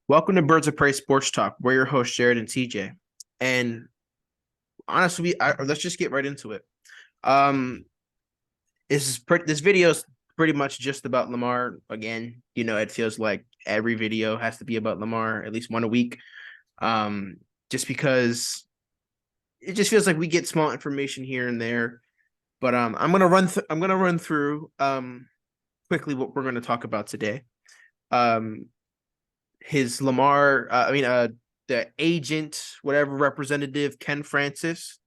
Welcome to Birds of Prey Sports Talk. We're your hosts, Jared and TJ. And honestly, let's just get right into it. Um, this video is pretty much just about Lamar again. It feels like every video has to be about Lamar, at least one a week. Um, just because it just feels like we get small information here and there. But I'm gonna run through quickly what we're gonna talk about today. Um, his Lamar, the agent, whatever representative, Ken Francis.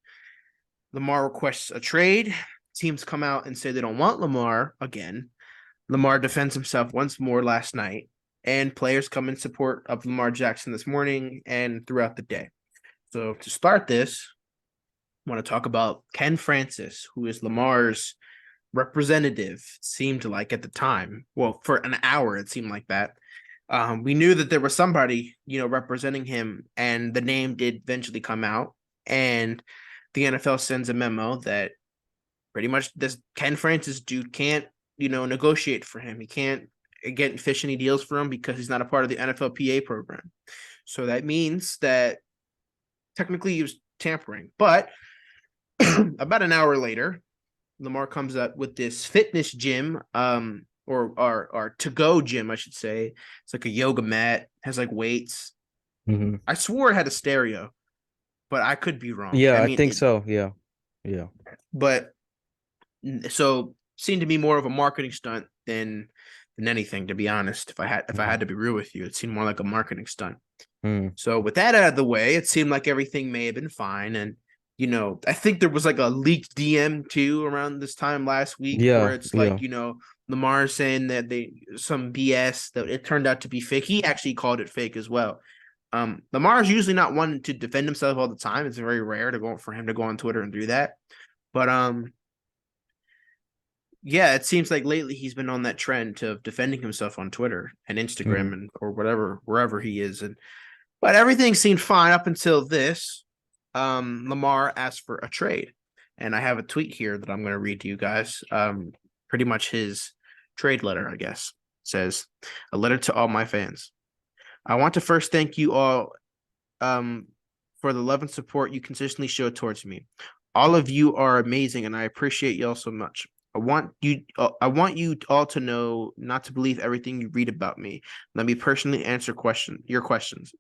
Lamar requests a trade. Teams come out and say they don't want Lamar again. Lamar defends himself once more last night, and players come in support of Lamar Jackson this morning and throughout the day. So to start this, I want to talk about Ken Francis, who is Lamar's representative, seemed like at the time. Well, for an hour, it seemed like that. We knew that there was somebody, representing him, and the name did eventually come out. And the NFL sends a memo that pretty much this Ken Francis dude can't, negotiate for him. He can't get fish any deals for him because he's not a part of the NFLPA program. So that means that technically he was tampering. But about an hour later, Lamar comes up with this fitness gym, or to go gym, I should say. It's like a yoga mat, has like weights. Hmm. I swore it had a stereo, but I could be wrong. Yeah, I I mean, think so. Yeah. Yeah. but so seemed to be more of a marketing stunt than anything, to be honest. If I had Hmm. to be real with you, it seemed more like a marketing stunt. Mm. So with that out of the way, it seemed like everything may have been fine. And I think there was like a leaked DM too around this time last week where Yeah. it's like, Yeah. Lamar saying that they some BS that it turned out to be fake. He actually called it fake as well. Lamar's usually not one to defend himself all the time. It's very rare to go for him to go on Twitter and do that. But yeah, it seems like lately he's been on that trend of defending himself on Twitter and Hmm. Instagram and or whatever, wherever he is. And but everything seemed fine up until this. Lamar asked for a trade. And I have a tweet here that I'm going to read to you guys. Pretty much his trade letter, I guess. It says, a letter to all my fans. I want to first thank you all um, for the love and support you consistently show towards me. All of you are amazing, and I appreciate y'all so much. I want you all to know not to believe everything you read about me. Let me personally answer your questions.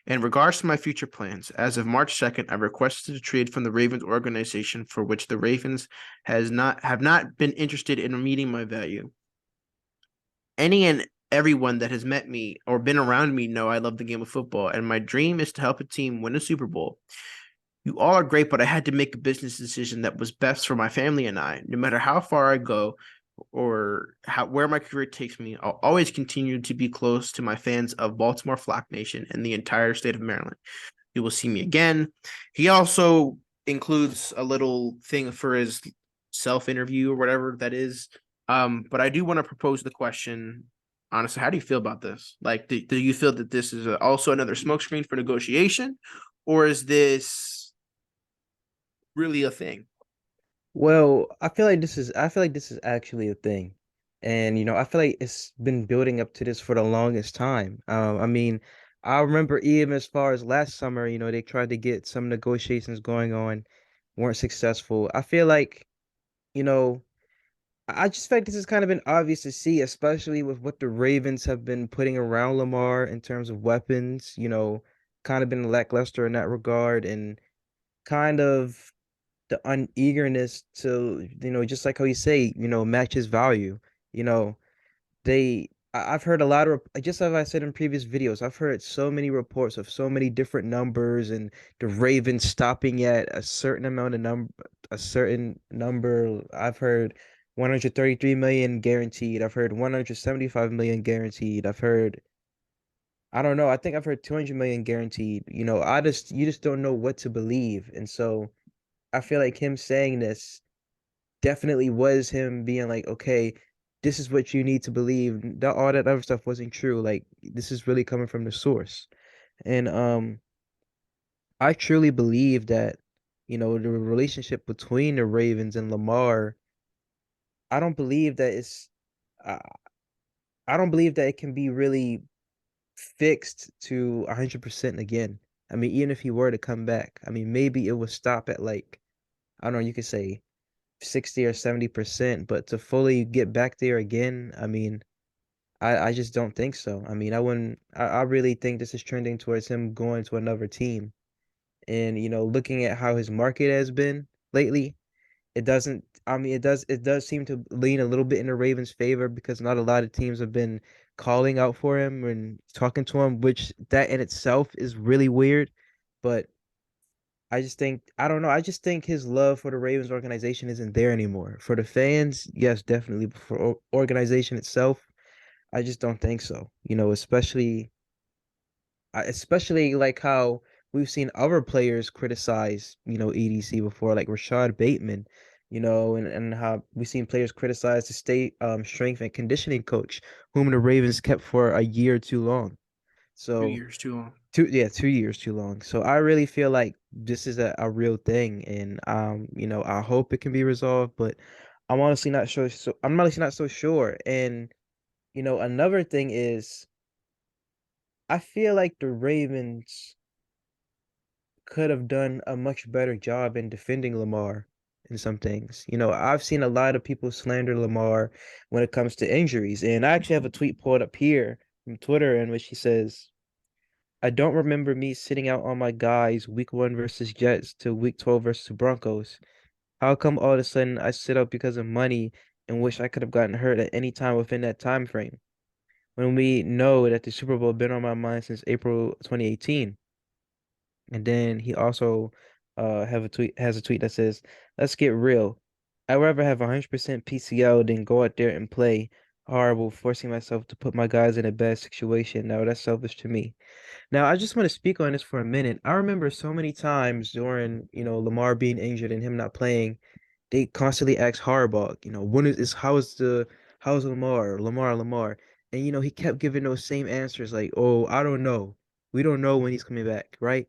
In regards to my future plans, as of March 2nd, I requested a trade from the Ravens organization for which the Ravens have not been interested in meeting my value. Any and everyone that has met me or been around me know I love the game of football, and my dream is to help a team win a Super Bowl. You all are great, but I had to make a business decision that was best for my family and I. No matter how far I go or where my career takes me, I'll always continue to be close to my fans of Baltimore Flock Nation and the entire state of Maryland. You will see me again. He also includes a little thing for his self interview or whatever that is. But I do want to propose the question. Honestly, how do you feel about this? Like, do you feel that this is also another smokescreen for negotiation, or is this really a thing? Well, I feel like this is actually a thing. And I feel like it's been building up to this for the longest time. I mean, I remember even as far as last summer, they tried to get some negotiations going on, weren't successful. I feel like, you know, I just feel like this has kind of been obvious to see, especially with what the Ravens have been putting around Lamar in terms of weapons, kind of been lackluster in that regard and kind of the uneagerness to, just like how you say, match his value. You know, I've heard a lot of, just as I said in previous videos, I've heard so many reports of so many different numbers and the Ravens stopping at a certain number. I've heard 133 million guaranteed. I've heard 175 million guaranteed. I don't know. I think I've heard 200 million guaranteed. You just don't know what to believe. And so I feel like him saying this definitely was him being like, okay, this is what you need to believe. All that other stuff wasn't true. Like this is really coming from the source. And I truly believe that, the relationship between the Ravens and Lamar, I don't believe that it's I, I don't believe that it can be really fixed to 100% again. I mean, even if he were to come back, I mean, maybe it would stop at like, I don't know, you could say 60 or 70%, but to fully get back there again, I mean, I just don't think so. I mean, I wouldn't, I really think this is trending towards him going to another team. And, looking at how his market has been lately, it doesn't, I mean, it does seem to lean a little bit in the Ravens' favor because not a lot of teams have been calling out for him and talking to him, which that in itself is really weird. But I just think, I don't know, I just think his love for the Ravens organization isn't there anymore. For the fans, yes, definitely. But for organization itself, I just don't think so. Especially like how we've seen other players criticize, EDC before, like Rashad Bateman, and how we've seen players criticize the state strength and conditioning coach, whom the Ravens kept for a year too long. So 2 years too long. 2 years too long. So I really feel like this is a real thing, and I hope it can be resolved, but I'm honestly not sure. So I'm honestly not so sure. And another thing is I feel like the Ravens could have done a much better job in defending Lamar in some things. I've seen a lot of people slander Lamar when it comes to injuries, and I actually have a tweet pulled up here from Twitter in which he says, I don't remember me sitting out on my guys week 1 versus Jets to week 12 versus Broncos. How come all of a sudden I sit out because of money and wish I could have gotten hurt at any time within that time frame? When we know that the Super Bowl been on my mind since April 2018. And then he also has a tweet that says, "Let's get real. I'd rather have 100% PCL than go out there and play horrible, forcing myself to put my guys in a bad situation. Now that's selfish to me." Now I just want to speak on this for a minute. I remember so many times during, Lamar being injured and him not playing, they constantly asked Harbaugh, when is how's Lamar? And he kept giving those same answers like, "Oh, I don't know. We don't know when he's coming back," right?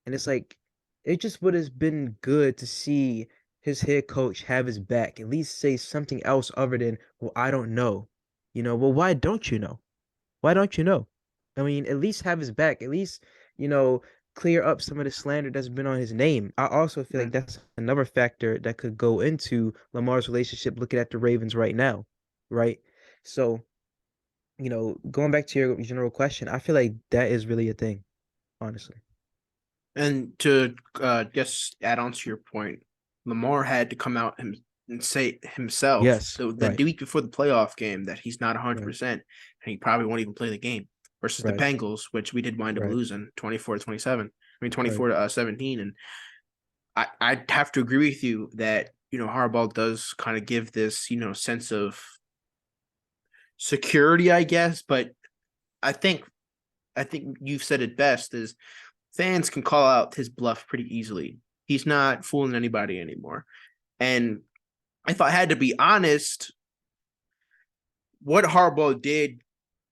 And it's like, it just would have been good to see his head coach have his back, at least say something else other than, well, I don't know. Well, why don't you know? Why don't you know? I mean, at least have his back, at least, you know, clear up some of the slander that's been on his name. I also feel like Mhm. that's another factor that could go into Lamar's relationship looking at the Ravens right now, right? So, going back to your general question, I feel like that is really a thing, honestly. And to just add on to your point, Lamar had to come out and say himself Yes, the right, week before the playoff game that he's not right, 100%, and he probably won't even play the game versus the right, Bengals, which we did wind up right, losing 24-27. I mean, right, 24 to 17. And I'd have to agree with you that, Harbaugh does kind of give this, sense of security, I guess. But I think, I think you've said it best is fans can call out his bluff pretty easily. He's not fooling anybody anymore. And if I had to be honest, what Harbaugh did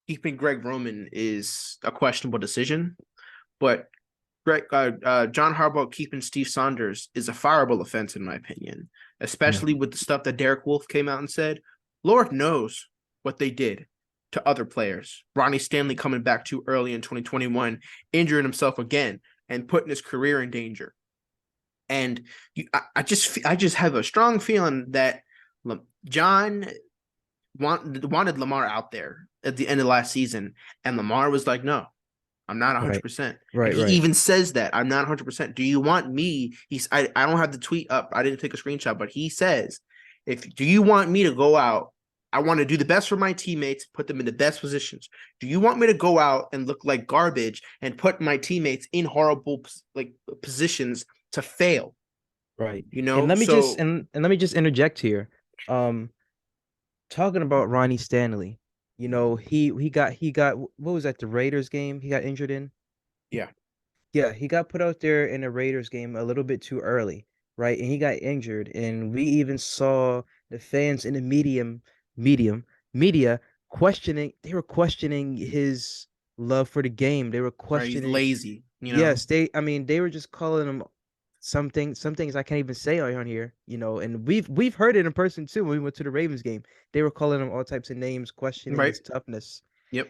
keeping Greg Roman is a questionable decision. But John Harbaugh keeping Steve Saunders is a fireable offense, in my opinion, yeah, especially with the stuff that Derek Wolf came out and said. Lord knows what they did to other players. Ronnie Stanley coming back too early in 2021, injuring himself again and putting his career in danger. And I just have a strong feeling that John wanted Lamar out there at the end of last season, and Lamar was like, "No, I'm not right, 100%." And right, he right, even says that I'm not 100%. Do you want me? I don't have the tweet up. I didn't take a screenshot, but he says, "If do you want me to go out? I want to do the best for my teammates, put them in the best positions. Do you want me to go out and look like garbage and put my teammates in horrible like positions to fail?" right. You And know, let me just so and let me just interject here. Um, Talking about Ronnie Stanley, he got what was that, the Raiders game he got injured in? yeah, Yeah, he got put out there in a Raiders game a little bit too early, right? And he got injured, and we even saw the fans in the medium media questioning. They were questioning his love for the game. They were right. He's questioning. lazy. Yes, I mean, they were just calling him some things I can't even say on here, and we've heard it in person too when we went to the Ravens game. They were calling him all types of names, questioning Right. his toughness. Yep.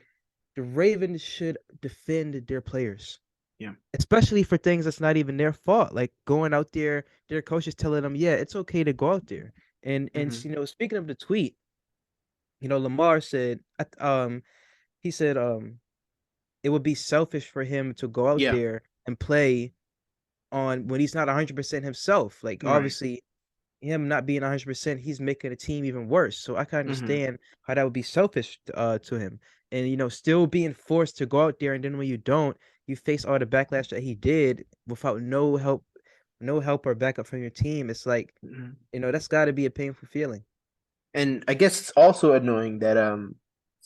the Ravens should defend their players, Yeah. especially for things that's not even their fault. Like going out there, their coach is telling them, yeah, it's okay to go out there. And Hmm. speaking of the tweet, Lamar said, he said, it would be selfish for him to go out Yeah. there and play on when he's not 100% himself. Like Right. obviously him not being 100%, he's making the team even worse. So I can Hmm. understand how that would be selfish to him. And still being forced to go out there, and then when you don't, you face all the backlash that he did without no help or backup from your team. It's like, Hmm. that's got to be a painful feeling. And I guess it's also annoying that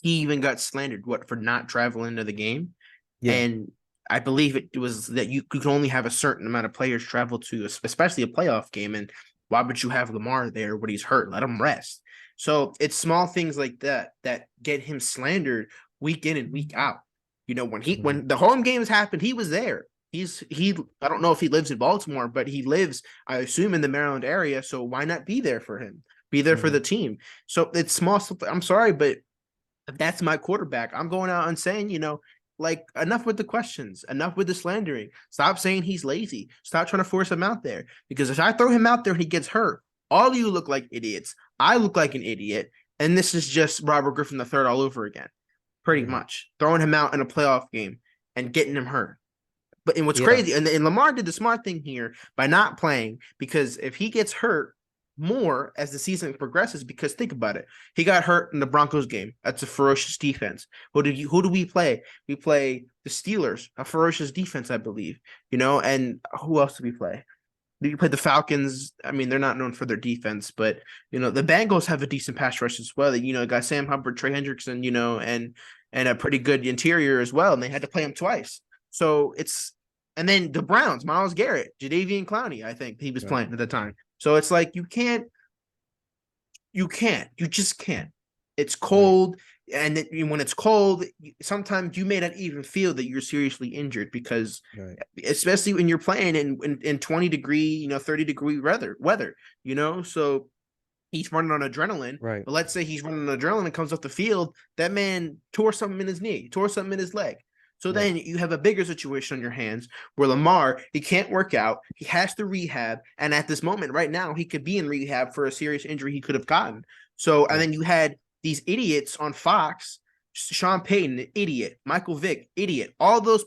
he even got slandered for not traveling to the game. Yeah. And I believe it was that you could only have a certain amount of players travel to, especially a playoff game. And why would you have Lamar there when he's hurt? Let him rest. So it's small things like that that get him slandered week in and week out. Mhm. When the home games happened, he was there. He I don't know if he lives in Baltimore, but he lives, I assume, in the Maryland area. So why not be there for him? Be there for Mhm. the team. So it's small stuff. I'm sorry, but that's my quarterback. I'm going out and saying, like, enough with the questions, enough with the slandering. Stop saying he's lazy. Stop trying to force him out there. Because if I throw him out there and he gets hurt, all of you look like idiots. I look like an idiot. And this is just Robert Griffin III all over again, pretty Mhm. much. Throwing him out in a playoff game and getting him hurt. And what's Yeah. crazy, and Lamar did the smart thing here by not playing, because if he gets hurt more as the season progresses, because think about it, he got hurt in the Broncos game. That's a ferocious defense. Who do we play? We play the Steelers, a ferocious defense, I believe. And who else do we play? You play the Falcons. I mean, they're not known for their defense, but the Bengals have a decent pass rush as well. Got Sam Hubbard, Trey Hendrickson, and a pretty good interior as well. And they had to play him twice. So and then the Browns, Myles Garrett, Jadeveon Clowney, I think he was Right. playing at the time. So it's like you just can't. It's Right. cold, and when it's cold, sometimes you may not even feel that you're seriously injured, because Right. especially when you're playing in 20-degree, 30-degree weather. So he's running on adrenaline. Right. But let's say he's running on adrenaline and comes off the field, that man tore something in his knee, tore something in his leg. So Right. then you have a bigger situation on your hands where Lamar, he can't work out. He has to rehab. And at this moment right now, he could be in rehab for a serious injury he could have gotten. So, and Right. then you had these idiots on Fox, Sean Payton, idiot, Michael Vick, idiot, all those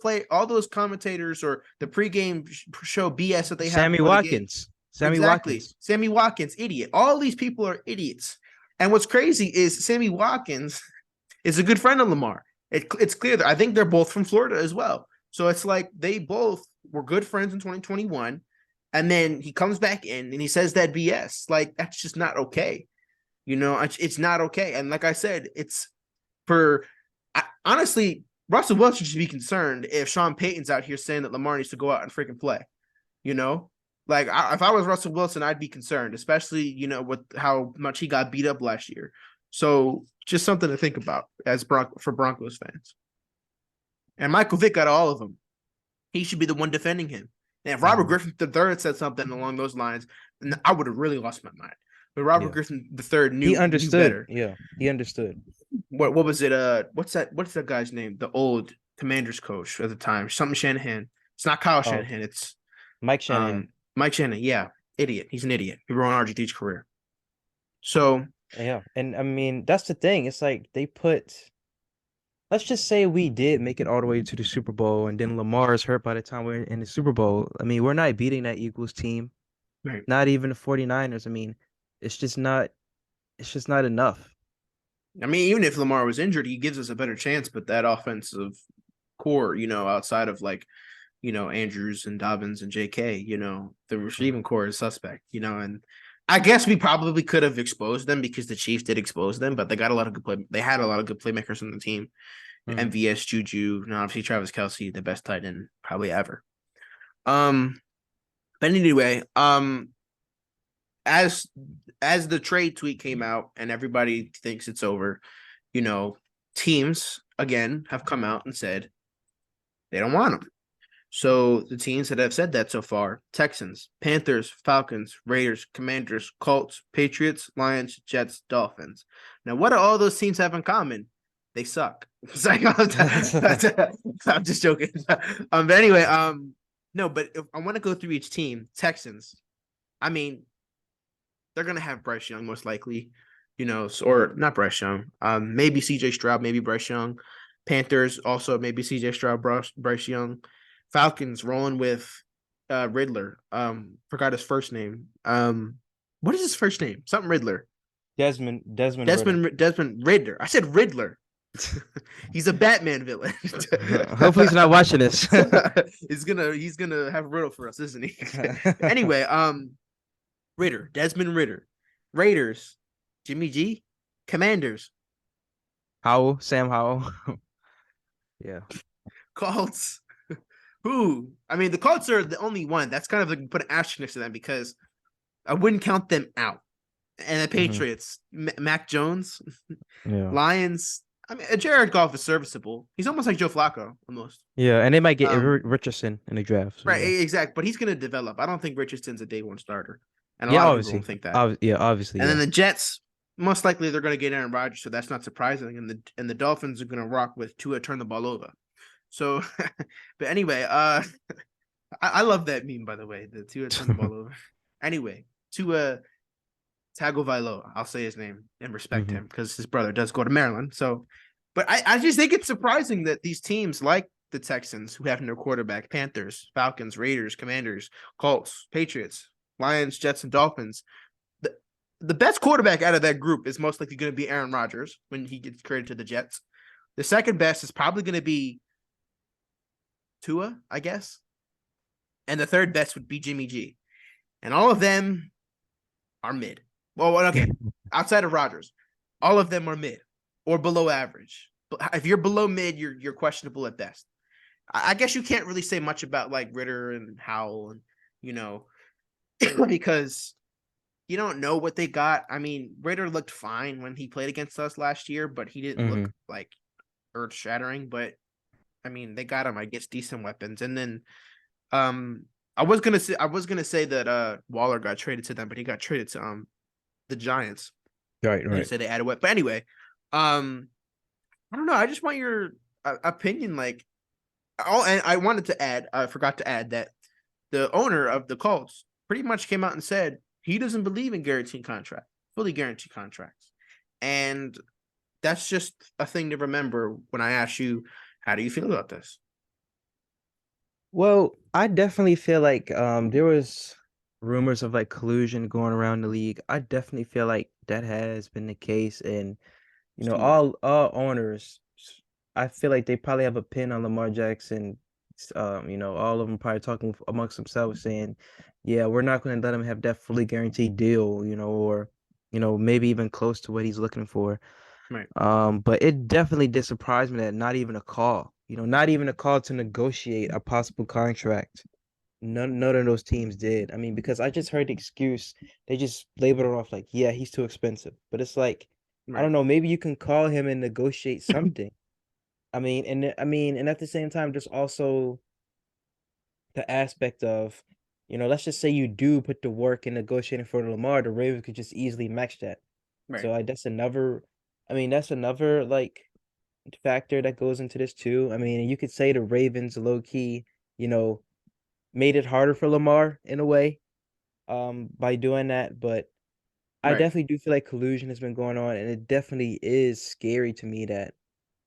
commentators, or the pregame show BS that they have Sammy before the game. Watkins. Sammy Exactly. Watkins. Sammy Watkins, idiot. All these people are idiots. And what's crazy is Sammy Watkins is a good friend of Lamar. It's clear that I think they're both from Florida as well. So it's like they both were good friends in 2021. And then he comes back in and he says that BS. Like, that's just not okay. It's not okay. And like I said, honestly, Russell Wilson should be concerned if Sean Payton's out here saying that Lamar needs to go out and freaking play. You know, like if I was Russell Wilson, I'd be concerned, especially with how much he got beat up last year. So just something to think about for Broncos fans. And Michael Vick got all of them. He should be the one defending him. And if Robert Mhm. Griffin III said something along those lines, then I would have really lost my mind. But Robert Yeah. Griffin III He knew understood. better. Yeah. He understood. What was it? What's that guy's name? The old Commanders coach at the time, something Shanahan. It's not Kyle Oh, Shanahan. It's Mike Shanahan. Mike Shanahan. Yeah, idiot. He's an idiot. He ruined RG3's career. So Yeah. And I mean, that's the thing. It's like let's just say we did make it all the way to the Super Bowl and then Lamar is hurt by the time we're in the Super Bowl. I mean, we're not beating that Eagles team, right. not even the 49ers. I mean, it's just not it's just not enough. I mean, even if Lamar was injured, he gives us a better chance. But that offensive core, outside of like, Andrews and Dobbins and J.K., the Mhm. receiving core is suspect. And I guess we probably could have exposed them because the Chiefs did expose them, but they got a lot of good play. They had a lot of good playmakers on the team. Mhm. MVS, Juju, and obviously Travis Kelsey, the best tight end probably ever. Um, but anyway, as as the trade tweet came out and everybody thinks it's over, you know, teams again have come out and said they don't want him. So the teams that have said that so far: Texans, Panthers, Falcons, Raiders, Commanders, Colts, Patriots, Lions, Jets, Dolphins. Now, what do all those teams have in common? they suck. It's like, I'm just joking. But anyway, no, but if I want to go through each team. Texans. I mean, they're gonna have Bryce Young most likely, or not Bryce Young. Maybe C.J. Stroud, maybe Bryce Young. Panthers also maybe C.J. Stroud, Bryce Young. Falcons rolling with Riddler. Forgot his first name. What is his first name? Something Riddler. Desmond Ritter. Desmond Riddler. I said Riddler. He's a Batman villain. Hopefully he's not watching this. he's gonna have a riddle for us, isn't he? Anyway, Desmond Ritter. Raiders, Jimmy G. Commanders, Sam Howell. Yeah. Colts. Who? I mean, the Colts are the only one. That's kind of like put an asterisk next to them because I wouldn't count them out. And the Patriots, Mac Jones, Yeah. Lions. I mean, Jared Goff is serviceable. He's almost like Joe Flacco, almost. Yeah, and they might get Richardson in the draft. So Right, yeah. exactly. But he's going to develop. I don't think Richardson's a day one starter, and a Yeah, lot of people obviously. don't think that. Yeah, obviously. And Yeah. then the Jets, most likely they're going to get Aaron Rodgers, so that's not surprising. And the Dolphins are going to rock with Tua turn the ball over. So, but anyway, I love that meme, by the way. The Tua turn the ball over. Anyway, Tua Tagovailoa, I'll say his name and respect him because his brother does go to Maryland. So, but I just think it's surprising that these teams like the Texans, who have no quarterback, Panthers, Falcons, Raiders, Commanders, Colts, Patriots, Lions, Jets, and Dolphins, the best quarterback out of that group is most likely going to be Aaron Rodgers when he gets traded to the Jets. The second best is probably going to be Tua, I guess. And the third best would be Jimmy G. And all of them are mid. Well, okay. Outside of Rodgers, all of them are mid or below average. If you're below mid, you're questionable at best. I guess you can't really say much about like Ritter and Howell and because you don't know what they got. I mean, Ritter looked fine when he played against us last year, but he didn't look like earth shattering. But I mean, they got him, I guess, decent weapons. And then I was gonna say that Waller got traded to them, but he got traded to the Giants. Right. They said they added what, but anyway, I don't know. I just want your opinion. Like, and I wanted to add, I forgot to add that the owner of the Colts pretty much came out and said he doesn't believe in fully guaranteed contracts, and that's just a thing to remember when I ask you, how do you feel about this? Well, I definitely feel like there was rumors of like collusion going around the league. I definitely feel like that has been the case, and Stephen. all owners, I feel like they probably have a pin on Lamar Jackson. All of them probably talking amongst themselves saying, "Yeah, we're not going to let him have that fully guaranteed deal," or maybe even close to what he's looking for. Right. But it definitely did surprise me that not even a call, not even a call to negotiate a possible contract. None of those teams did. I mean, because I just heard the excuse, they just labeled it off like, yeah, he's too expensive. But it's like, I Right. don't know, maybe you can call him and negotiate something. And at the same time, there's also the aspect of, let's just say you do put the work in negotiating for Lamar, the Ravens could just easily match that. Right. So that's another like factor that goes into this too. I mean, you could say the Ravens low key, made it harder for Lamar in a way, by doing that. But I Right. definitely do feel like collusion has been going on, and it definitely is scary to me that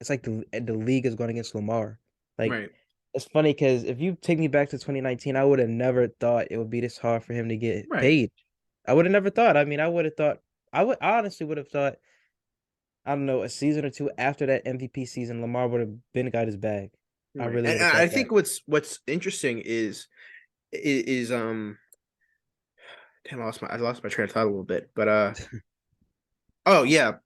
it's like the league is going against Lamar. Like Right. it's funny because if you take me back to 2019, I would have never thought it would be this hard for him to get Right. paid. I would have never thought. I mean, I honestly would have thought, I don't know, a season or two after that MVP season, Lamar would have been got his bag. I Right. really And would have I thought that. think what's interesting is damn, I lost my train of thought a little bit. But oh yeah.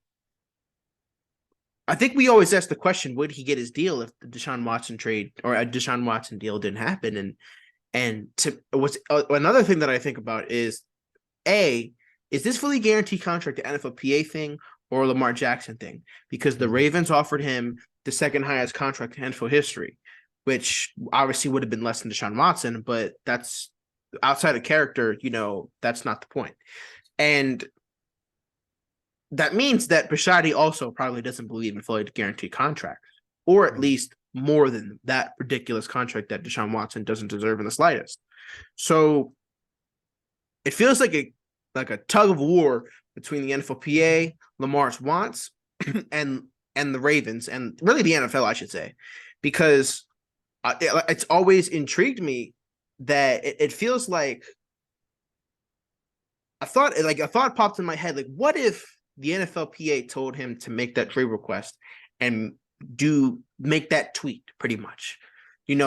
I think we always ask the question, would he get his deal if the Deshaun Watson trade or a Deshaun Watson deal didn't happen? And to what's another thing that I think about is A, is this fully guaranteed contract the NFLPA thing or Lamar Jackson thing? Because the Mhm. Ravens offered him the second highest contract in NFL history, which obviously would have been less than Deshaun Watson, but that's outside of character, that's not the point. And that means that Bisciotti also probably doesn't believe in fully guaranteed contracts, or at Mhm. least more than that ridiculous contract that Deshaun Watson doesn't deserve in the slightest. So it feels like a tug of war between the NFLPA, Lamar's wants, and and the Ravens, and really the NFL, I should say, because it's always intrigued me that it feels like a thought popped in my head, like what if the NFLPA told him to make that trade request and do make that tweet pretty much,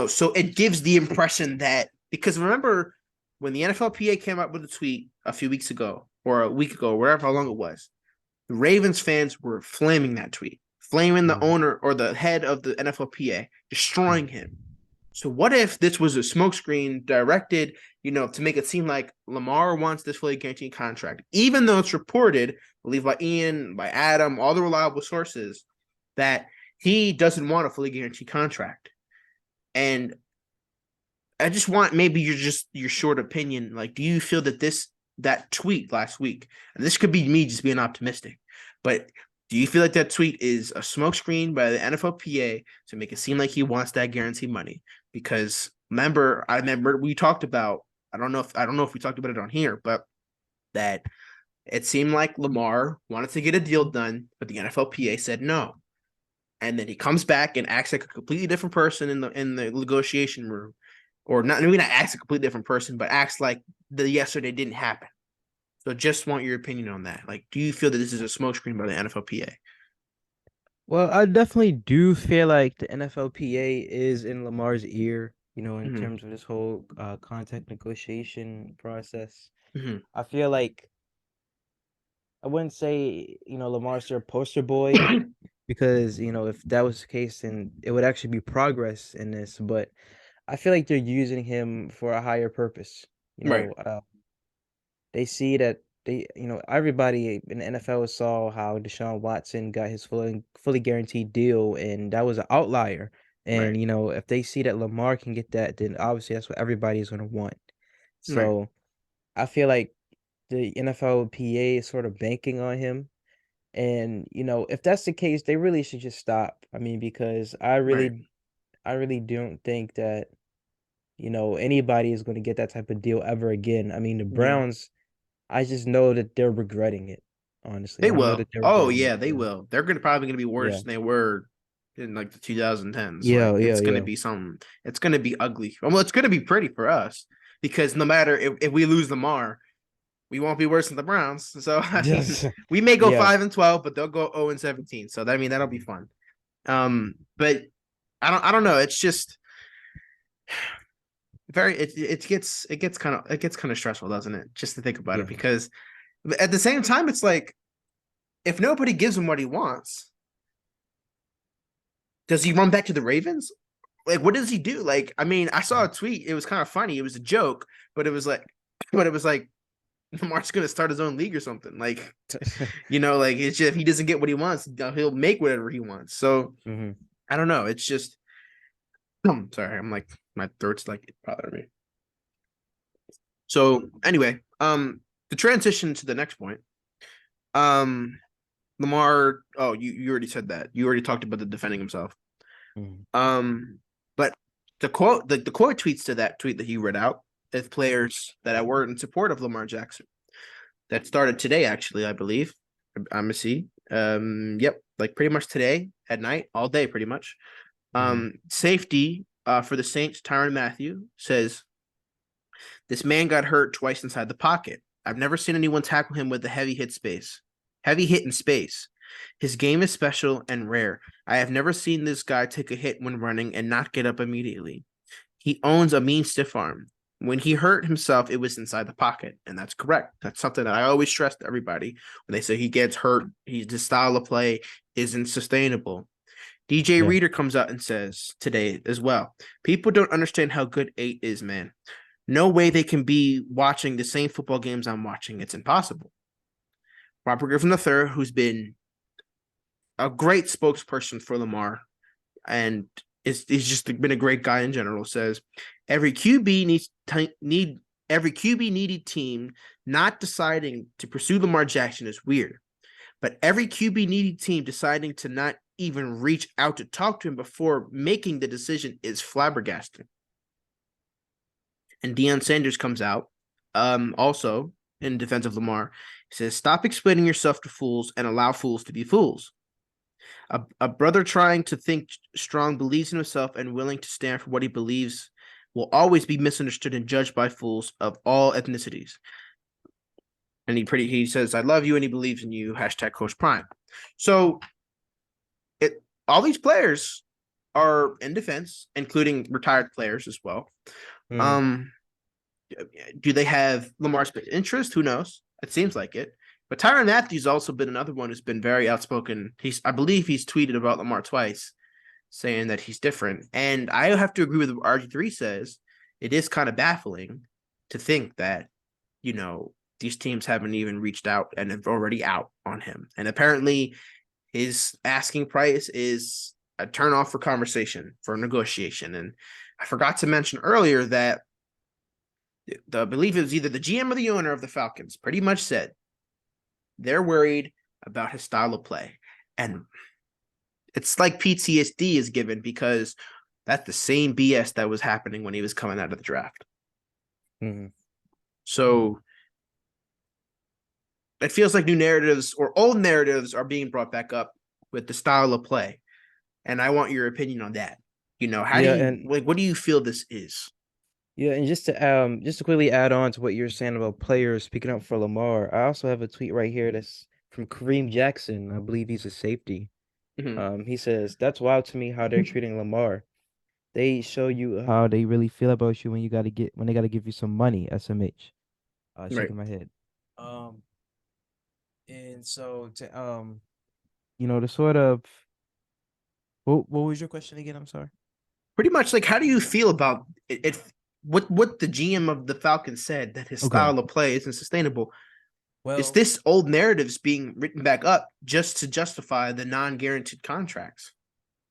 so it gives the impression that, because remember when the NFLPA came out with a tweet a few weeks ago or a week ago, whatever how long it was, the Ravens fans were flaming that tweet, flaming the Mhm. owner or the head of the NFLPA, destroying Mhm. him. So what if this was a smokescreen directed, to make it seem like Lamar wants this fully guaranteed contract, even though it's reported, believed by Ian, by Adam, all the reliable sources, that he doesn't want a fully guaranteed contract. And I just want maybe your short opinion. Like, do you feel that that tweet last week, and this could be me just being optimistic, but do you feel like that tweet is a smokescreen by the NFLPA to make it seem like he wants that guaranteed money? Because I remember we talked about, I don't know if we talked about it on here, but that it seemed like Lamar wanted to get a deal done, but the NFLPA said no. And then he comes back and acts like a completely different person in the negotiation room, or not, maybe not acts a completely different person, but acts like the yesterday didn't happen. So just want your opinion on that. Like, do you feel that this is a smokescreen by the NFLPA? Well, I definitely do feel like the NFLPA is in Lamar's ear, in Mm-hmm. terms of this whole contract negotiation process. Mm-hmm. I feel like I wouldn't say, Lamar's their poster boy because, if that was the case, then it would actually be progress in this. But I feel like they're using him for a higher purpose. You Right. know, they see that everybody in the NFL saw how Deshaun Watson got his fully guaranteed deal, and that was an outlier. And Right. if they see that Lamar can get that, then obviously that's what everybody is going to want. Right. So I feel like the NFLPA is sort of banking on him. And if that's the case, they really should just stop. I mean, because Right. I really don't think that anybody is going to get that type of deal ever again. I mean, the Yeah. Browns, I just know that they're regretting it. Honestly, They I know will. that they're Oh regretting it. yeah, they Yeah. will. They're probably gonna be worse Yeah. than they were in like the 2010s. Like Yeah. Yeah. it's gonna Yeah. be something. It's gonna be ugly. Well, it's gonna be pretty for us because no matter if we lose Lamar, we won't be worse than the Browns. So I mean, Yes. we may go Yeah. 5-12, but they'll go 0-17. So I mean, that'll be Mhm. fun. But I don't know. It's just it gets kind of stressful, doesn't it? Just to think about it, Yeah. because at the same time, it's like if nobody gives him what he wants, does he run back to the Ravens? Like, what does he do? Like, I mean, I saw a tweet. It was kind of funny. It was a joke, but it was like Lamar's gonna start his own league or something. Like, like it's just if he doesn't get what he wants, he'll make whatever he wants. So hmm I don't know. It's just, sorry, I'm like my throat's like bothering me. So anyway, to transition to the next point, um, Lamar. Oh, you already said that. You already talked about the defending himself. hmm But the quote tweets to that tweet that he read out is players that were in support of Lamar Jackson. That started today, actually, I believe. I'm gonna see. Yep, like pretty much today at night, all day, pretty much. hmm Safety for the Saints, Tyrann Mathieu says this man got hurt twice inside the pocket. I've never seen anyone tackle him with a heavy hit in space. His game is special and rare. I have never seen this guy take a hit when running and not get up immediately. He owns a mean stiff arm. When he hurt himself, it was inside the pocket, and that's correct. That's something that I always stress to everybody when they say he gets hurt. His style of play isn't sustainable. DJ Yeah. Reader comes out and says today as well. People don't understand how good 8 is, man. No way they can be watching the same football games I'm watching. It's impossible. Robert Griffin III, who's been a great spokesperson for Lamar and is just been a great guy in general, says every QB every QB needy team not deciding to pursue Lamar Jackson is weird. but every QB needy team deciding to not even reach out to talk to him before making the decision is flabbergasting. And Deion Sanders comes out, also in defense of Lamar. He says, "Stop explaining yourself to fools and allow fools to be fools." A brother trying to think strong, believes in himself, and willing to stand for what he believes will always be misunderstood and judged by fools of all ethnicities. And he says, "I love you," and he believes in you. Hashtag Coach Prime. So all these players are in defense, including retired players as well. Mm. Um, do they have Lamar's interest? Who knows? It seems like it. But Tyrann Matthews also been another one who's been very outspoken. I believe he's tweeted about Lamar twice, saying that he's different. And I have to agree with what RG3 says. It is kind of baffling to think that, these teams haven't even reached out and have already out on him. And apparently his asking price is a turnoff for conversation, for negotiation. And I forgot to mention earlier that I believe it was either the GM or the owner of the Falcons pretty much said they're worried about his style of play. And it's like PTSD is given because that's the same BS that was happening when he was coming out of the draft. Mm-hmm. So it feels like new narratives or old narratives are being brought back up with the style of play. And I want your opinion on that. How do Yeah, you and what do you feel this is? yeah, and just to quickly add on to what you're saying about players speaking up for Lamar, I also have a tweet right here that's from Kareem Jackson. I believe he's a safety. Mm-hmm. He says, "That's wild to me how they're treating Lamar. They show you how they really feel about you when they gotta give you some money, SMH." Right. Shaking my head. Um, and so to the sort of what was your question again? I'm sorry. Pretty much like how do you feel about it what the GM of the Falcons said that his Okay. style of play isn't sustainable? Is Well, this old narratives being written back up just to justify the non-guaranteed contracts?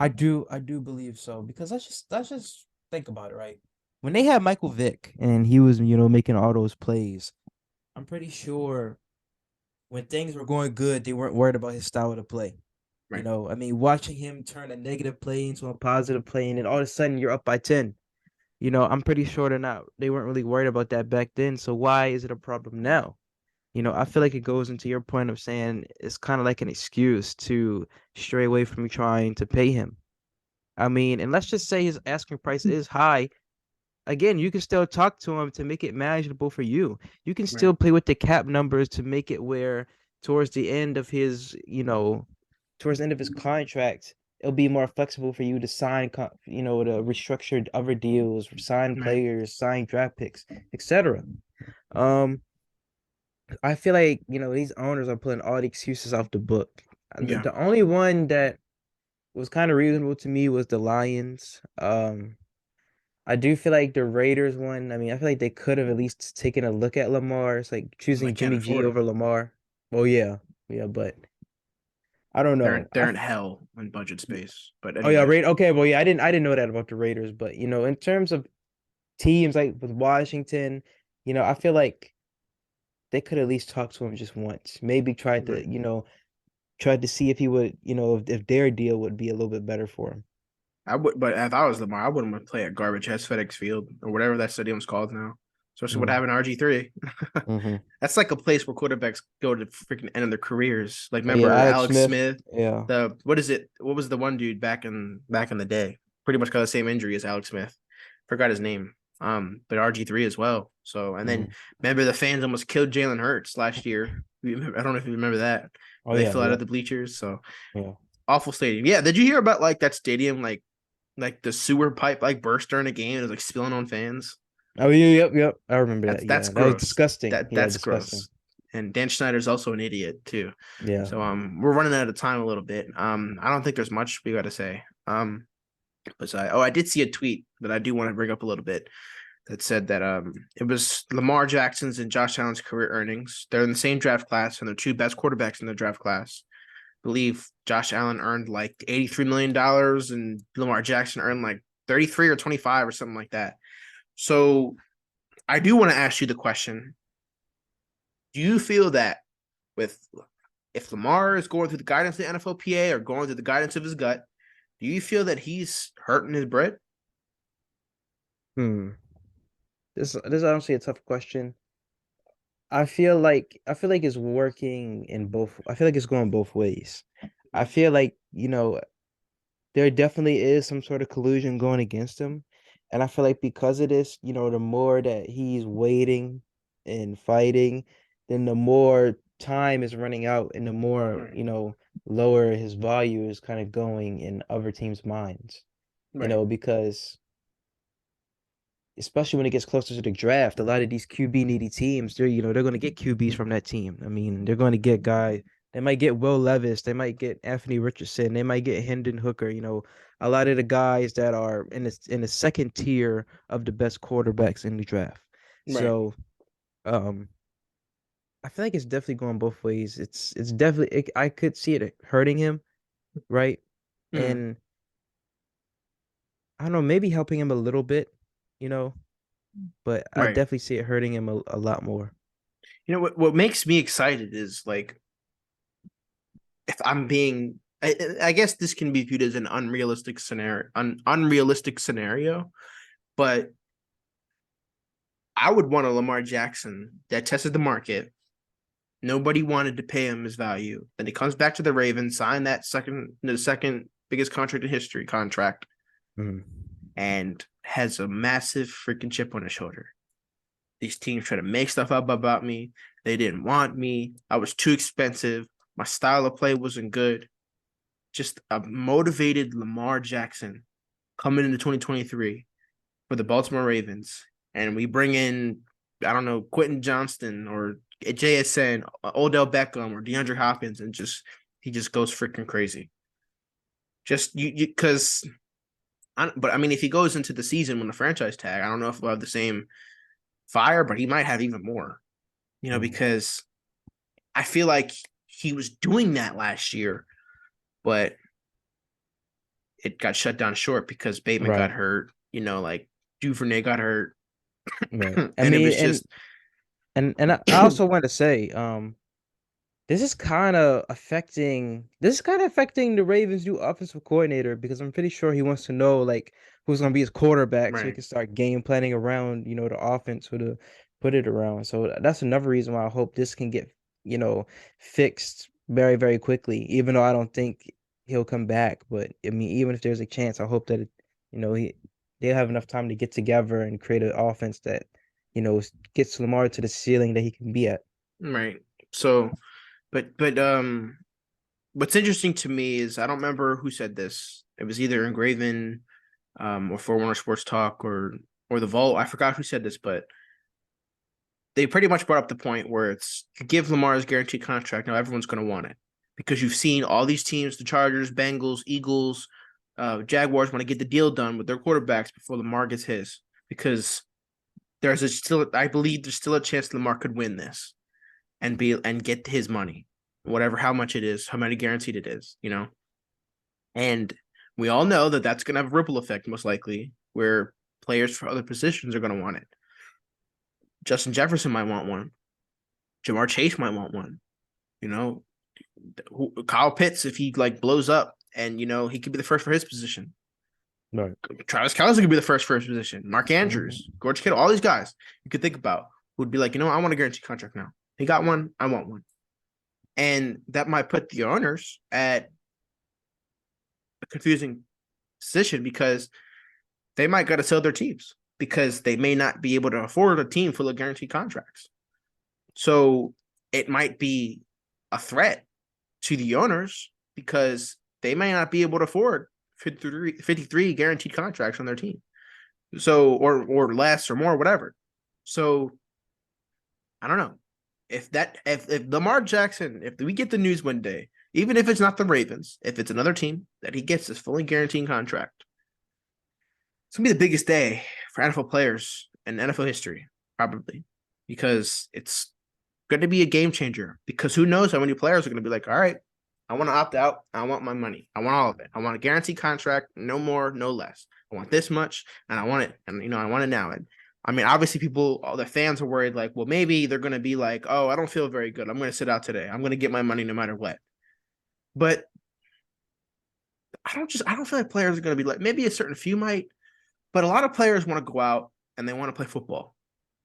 I do believe so because let's just think about it, right? When they had Michael Vick and he was, making all those plays, I'm pretty sure when things were going good, they weren't worried about his style of play. Right. I mean, watching him turn a negative play into a positive play, and then all of a sudden you're up by 10. I'm pretty sure they weren't really worried about that back then. So why is it a problem now? I feel like it goes into your point of saying it's kind of like an excuse to stray away from trying to pay him. I mean, and let's just say his asking price is high. Again, you can still talk to him to make it manageable for you. You can Right. still play with the cap numbers to make it where towards the end of towards the end of his contract, it'll be more flexible for you to sign, to restructure other deals, sign Right. players, sign draft picks, etc. Um, I feel like, these owners are putting all the excuses off the book. The, Yeah. the only one that was kind of reasonable to me was the Lions. I do feel like the Raiders one, I mean, I feel like they could have at least taken a look at Lamar. It's like They choosing can't Jimmy G afford him. over Lamar. Well, yeah. Yeah, but I don't They're know. in, they're in hell in budget Y- space. But oh yeah, anyways, Okay, well yeah, I didn't know that about the Raiders, but in terms of teams like with Washington, I feel like they could at least talk to him just once. Maybe right. tried to see if he would, if their deal would be a little bit better for him. But if I was Lamar, I wouldn't want to play at Garbage Heads FedEx Field or whatever that stadium's called now. Especially what Mm, happened to RG3. hmm That's like a place where quarterbacks go to freaking end of their careers. Like Oh yeah, remember Alex Alex Smith. Smith, Yeah. the what is it? What was the one dude back in the day? Pretty much got the same injury as Alex Smith. Forgot his name. But RG3 as well. So and then Mm. remember the fans almost killed Jalen Hurts last year. I don't know if you remember that. Oh Where they yeah, fell out yeah, of the bleachers. So yeah. awful stadium. Yeah, did you hear about like that stadium like the sewer pipe like burst during a game and it was like spilling on fans? Oh yeah, yep, yep. I remember That's that. that's Yeah, that was gross. disgusting. That Yeah, that's disgusting. gross. And Dan Schneider's also an idiot too. Yeah. So we're running out of time a little bit. I don't think there's much we got to say. I did see a tweet that I do want to bring up a little bit that said that it was Lamar Jackson's and Josh Allen's career earnings. They're in the same draft class and they're two best quarterbacks in the draft class. I believe Josh Allen earned like $83 million and Lamar Jackson earned like 33 or 25 or something like that. So I do want to ask you the question. Do you feel that with if Lamar is going through the guidance of the NFLPA or going through the guidance of his gut, do you feel that he's hurting his bread? Hmm. This is honestly a tough question. I feel like it's working in both. I feel like it's going both ways. I feel like, there definitely is some sort of collusion going against him. And I feel like because of this, the more that he's waiting and fighting, then the more time is running out and the more, Right. lower his value is kind of going in other teams' minds. Right. Because especially when it gets closer to the draft, a lot of these QB needy teams, they're going to get QBs from that team. I mean, they're going to get guys. They might get Will Levis. They might get Anthony Richardson. They might get Hendon Hooker. A lot of the guys that are in the second tier of the best quarterbacks in the draft. Right. So, um, I feel like it's definitely going both ways. It's definitely I could see it hurting him, right? Mm. And I don't know, maybe helping him a little bit, you know, but I Right. definitely see it hurting him a lot more. You know what makes me excited is like if I'm being I guess this can be viewed as an unrealistic scenario, but I would want a Lamar Jackson that tested the market. Nobody wanted to pay him his value. Then he comes back to the Ravens, sign the second biggest contract in history contract, Mhm. and has a massive freaking chip on his shoulder. These teams try to make stuff up about me. They didn't want me. I was too expensive. My style of play wasn't good. Just a motivated Lamar Jackson coming into 2023 for the Baltimore Ravens. And we bring in, I don't know, Quentin Johnston or JSN, Odell Beckham or DeAndre Hopkins, and he just goes freaking crazy. Just because, but I mean, if he goes into the season with a franchise tag, I don't know if we'll have the same fire, but he might have even more, Mhm. because I feel like he was doing that last year, but it got shut down short because Bateman got Right, hurt, like Duvernay got hurt, right. I and it mean, was just I also want to say, this is kind of affecting the Ravens' new offensive coordinator because I'm pretty sure he wants to know like who's gonna be his quarterback so he right, can start game planning around, the offense who to put it around. So that's another reason why I hope this can get, you know, fixed very, very quickly, even though I don't think he'll come back. But I mean, even if there's a chance, I hope that you know, he they'll have enough time to get together and create an offense that, gets Lamar to the ceiling that he can be at. right. So, but what's interesting to me is I don't remember who said this. It was either Engraven, or 4 Warner Sports Talk or the Vault. I forgot who said this, but they pretty much brought up the point where it's you give Lamar his guaranteed contract, now everyone's going to want it because you've seen all these teams, the Chargers, Bengals, Eagles, Jaguars want to get the deal done with their quarterbacks before Lamar gets his, because I believe there's still a chance Lamar could win this and get his money, whatever, how much it is, how many guaranteed it is. And we all know that that's going to have a ripple effect, most likely, where players for other positions are going to want it. Justin Jefferson might want one. Jamar Chase might want one. You know, Kyle Pitts, if he like blows up, and he could be the first for his position. Right. Travis Kelce could be the first for his position. Mark Mhm. Andrews, George Kittle, all these guys you could think about would be like, I want a guaranteed contract now. He got one, I want one, and that might put the owners at a confusing position because they might got to sell their teams because they may not be able to afford a team full of guaranteed contracts. So it might be a threat to the owners because they may not be able to afford 53 guaranteed contracts on their team. So, or less or more, whatever. So I don't know if Lamar Jackson, if we get the news one day, even if it's not the Ravens, if it's another team that he gets this fully guaranteed contract, it's gonna be the biggest day for NFL players in NFL history, probably, because it's going to be a game changer. Because who knows how many players are going to be like, all right, I want to opt out. I want my money. I want all of it. I want a guaranteed contract, no more, no less. I want this much, and I want it, and I want it now. And I mean, obviously, all the fans are worried, like, well, maybe they're going to be like, oh, I don't feel very good. I'm going to sit out today. I'm going to get my money no matter what. But I don't feel like players are going to be like, maybe a certain few might, but a lot of players want to go out and they want to play football.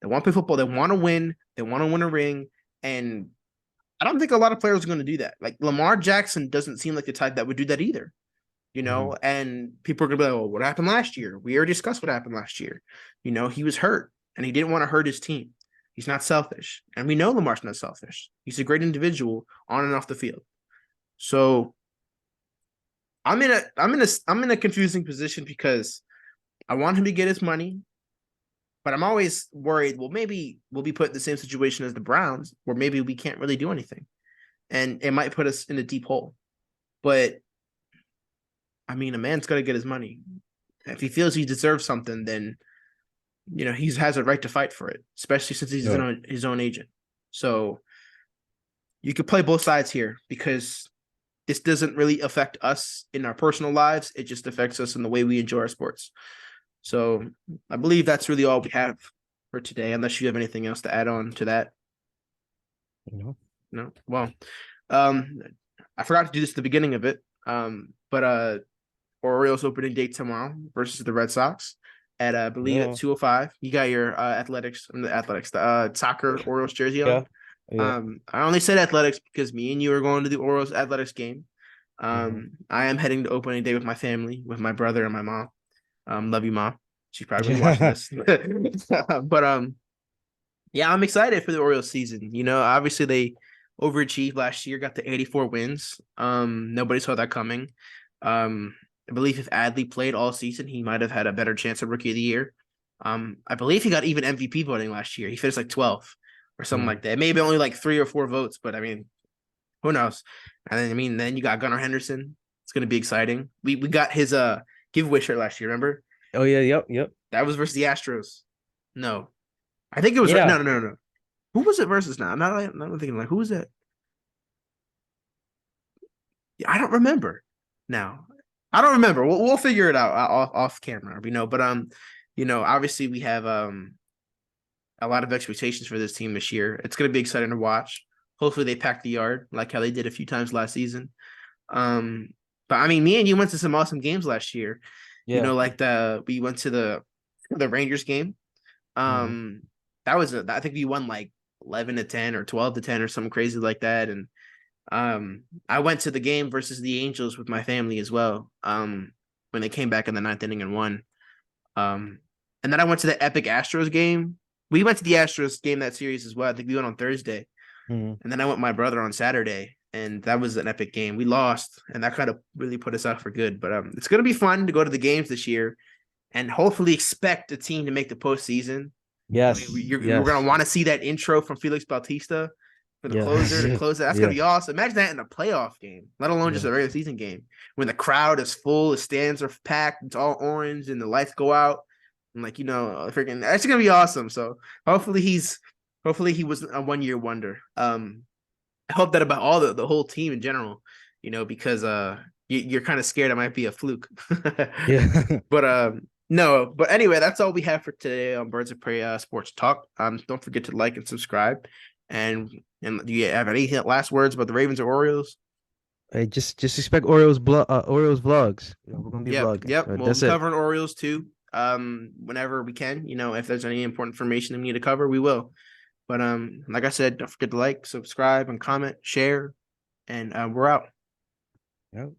They want to play football. They want to win. They want to win a ring. And I don't think a lot of players are going to do that. Like Lamar Jackson doesn't seem like the type that would do that either, Hmm. and people are going to be like, well, what happened last year? We already discussed what happened last year. He was hurt and he didn't want to hurt his team. He's not selfish. And we know Lamar's not selfish. He's a great individual on and off the field. So I'm in a confusing position because I want him to get his money, but I'm always worried, well, maybe we'll be put in the same situation as the Browns, where maybe we can't really do anything. And it might put us in a deep hole. But I mean, a man's got to get his money. If he feels he deserves something, then he has a right to fight for it, especially since he's Sure. his own agent. So you could play both sides here because this doesn't really affect us in our personal lives. It just affects us in the way we enjoy our sports. So I believe that's really all we have for today, unless you have anything else to add on to that. No. No. Well, um, I forgot to do this at the beginning of it. But Orioles opening date tomorrow versus the Red Sox at I believe at Yeah. 2:05. You got your the soccer Orioles jersey Yeah. on. Yeah. I only said athletics because me and you are going to the Orioles athletics game. Hmm. I am heading to opening day with my family, with my brother and my mom. Love you, mom. She's probably gonna be watching Yeah. this. But yeah, I'm excited for the Orioles season. Obviously they overachieved last year, got the 84 wins. Nobody saw that coming. I believe if Adley played all season, he might have had a better chance of Rookie of the Year. I believe he got even MVP voting last year. He finished like 12th or something Mhm. like that. Maybe only like 3 or 4 votes, but I mean, who knows? And then then you got Gunnar Henderson. It's gonna be exciting. We got his giveaway shirt last year. Remember Oh yeah. Yep. Yep. that was versus the Astros. No, I think it was Yeah. no. Who was it versus now? I'm not thinking like who was it? Yeah, I don't remember now. I don't remember. We'll figure it out off camera, But obviously we have a lot of expectations for this team this year. It's going to be exciting to watch. Hopefully they pack the yard like how they did a few times last season. Um, but I mean, me and you went to some awesome games last year. Yeah. Like we went to the Rangers game. Hmm. Um, I think we won like 11-10 or 12-10 or something crazy like that, and I went to the game versus the Angels with my family as well. When they came back in the ninth inning and won. Um, and then I went to the epic Astros game. We went to the Astros game that series as well. I think we went on Thursday, Hmm. and then I went with my brother on Saturday, and that was an epic game. We lost, and that kind of really put us out for good. But it's gonna be fun to go to the games this year, and hopefully expect a team to make the postseason. Yes. We're gonna Yes. want to see that intro from Felix Bautista for the closer Yes. to close it. That's gonna Yeah. be awesome. Imagine that in a playoff game, let alone just a regular Yes. season game, when the crowd is full, the stands are packed, it's all orange, and the lights go out, and freaking, that's gonna be awesome. So hopefully he was a 1 year wonder. I hope that about all the whole team in general, because you're kind of scared it might be a fluke. Yeah. But no, but anyway, that's all we have for today on Birds of Prey Sports Talk. Don't forget to like and subscribe. And do you have any last words about the Ravens or Orioles? Hey, just expect Orioles vlogs. We're gonna be Yep, vlogging. yep. We'll be That's it. covering Orioles too. Whenever we can, if there's any important information that we need to cover, we will. But like I said, don't forget to like, subscribe, and comment, share, and we're out. Yep.